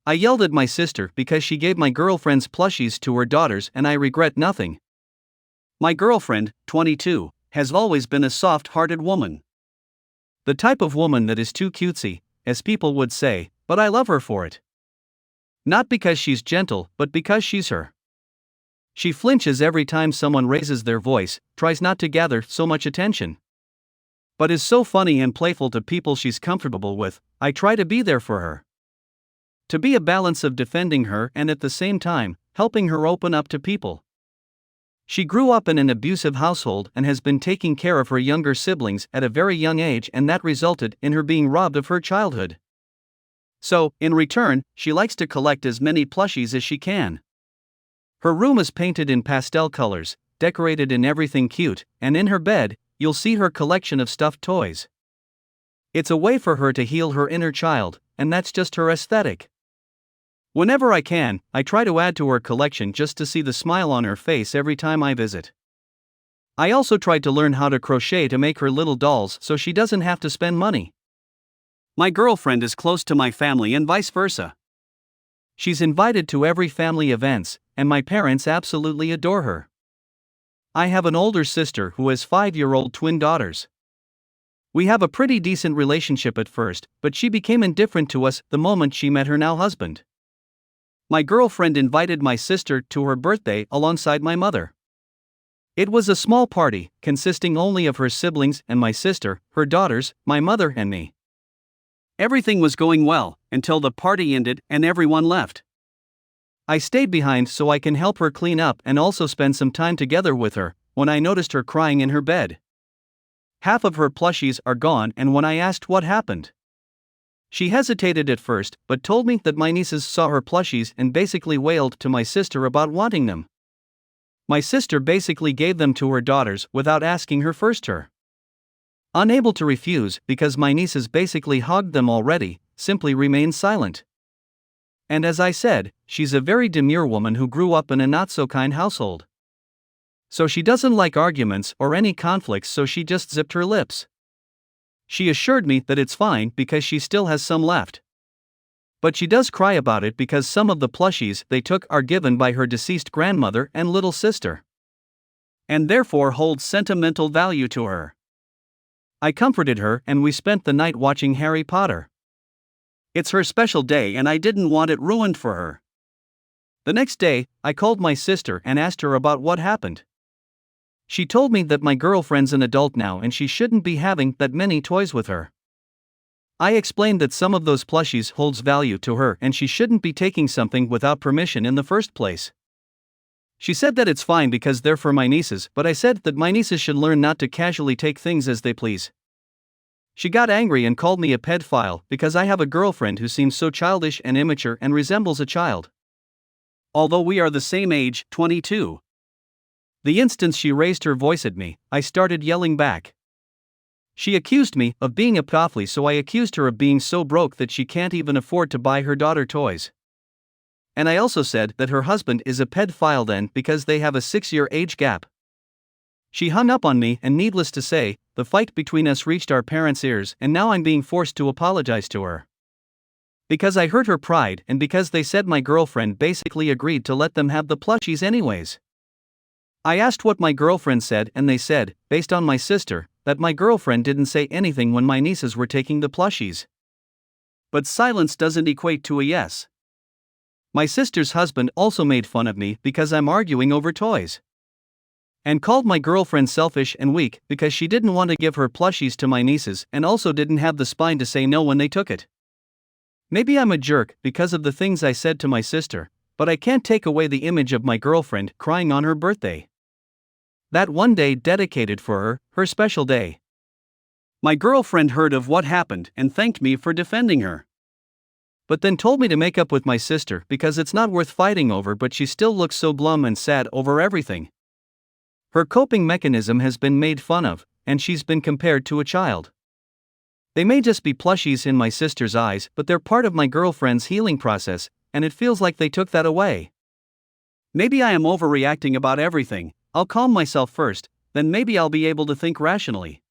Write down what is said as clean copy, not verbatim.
I yelled at my sister because she gave my girlfriend's plushies to her daughters and I regret nothing. My girlfriend, 22, has always been a soft-hearted woman. The type of woman that is too cutesy, as people would say, but I love her for it. Not because she's gentle, but because she's her. She flinches every time someone raises their voice, tries not to gather so much attention, but is so funny and playful to people she's comfortable with. I try to be there for her. To be a balance of defending her and at the same time, helping her open up to people. She grew up in an abusive household and has been taking care of her younger siblings at a very young age, and that resulted in her being robbed of her childhood. So, in return, she likes to collect as many plushies as she can. Her room is painted in pastel colors, decorated in everything cute, and in her bed, you'll see her collection of stuffed toys. It's a way for her to heal her inner child, and that's just her aesthetic. Whenever I can, I try to add to her collection just to see the smile on her face every time I visit. I also tried to learn how to crochet to make her little dolls so she doesn't have to spend money. My girlfriend is close to my family and vice versa. She's invited to every family events, and my parents absolutely adore her. I have an older sister who has 5-year-old twin daughters. We have a pretty decent relationship at first, but she became indifferent to us the moment she met her now husband. My girlfriend invited my sister to her birthday alongside my mother. It was a small party, consisting only of her siblings and my sister, her daughters, my mother and me. Everything was going well, until the party ended and everyone left. I stayed behind so I can help her clean up and also spend some time together with her, when I noticed her crying in her bed. Half of her plushies are gone, and when I asked what happened, she hesitated at first, but told me that my nieces saw her plushies and basically wailed to my sister about wanting them. My sister basically gave them to her daughters without asking her first. Unable to refuse because my nieces basically hogged them already, simply remained silent. And as I said, she's a very demure woman who grew up in a not-so-kind household. So she doesn't like arguments or any conflicts, so she just zipped her lips. She assured me that it's fine because she still has some left. But she does cry about it because some of the plushies they took are given by her deceased grandmother and little sister, and therefore hold sentimental value to her. I comforted her and we spent the night watching Harry Potter. It's her special day and I didn't want it ruined for her. The next day, I called my sister and asked her about what happened. She told me that my girlfriend's an adult now and she shouldn't be having that many toys with her. I explained that some of those plushies holds value to her and she shouldn't be taking something without permission in the first place. She said that it's fine because they're for my nieces, but I said that my nieces should learn not to casually take things as they please. She got angry and called me a pedophile because I have a girlfriend who seems so childish and immature and resembles a child, although we are the same age, 22. The instant she raised her voice at me, I started yelling back. She accused me of being a pedophile, so I accused her of being so broke that she can't even afford to buy her daughter toys. And I also said that her husband is a pedophile then because they have a 6-year age gap. She hung up on me, and needless to say, the fight between us reached our parents' ears, and now I'm being forced to apologize to her. Because I hurt her pride and because they said my girlfriend basically agreed to let them have the plushies anyways. I asked what my girlfriend said and they said, based on my sister, that my girlfriend didn't say anything when my nieces were taking the plushies. But silence doesn't equate to a yes. My sister's husband also made fun of me because I'm arguing over toys, and called my girlfriend selfish and weak because she didn't want to give her plushies to my nieces and also didn't have the spine to say no when they took it. Maybe I'm a jerk because of the things I said to my sister, but I can't take away the image of my girlfriend crying on her birthday. That one day dedicated for her, her special day. My girlfriend heard of what happened and thanked me for defending her, but then told me to make up with my sister because it's not worth fighting over, but she still looks so glum and sad over everything. Her coping mechanism has been made fun of, and she's been compared to a child. They may just be plushies in my sister's eyes, but they're part of my girlfriend's healing process, and it feels like they took that away. Maybe I am overreacting about everything. I'll calm myself first, then maybe I'll be able to think rationally.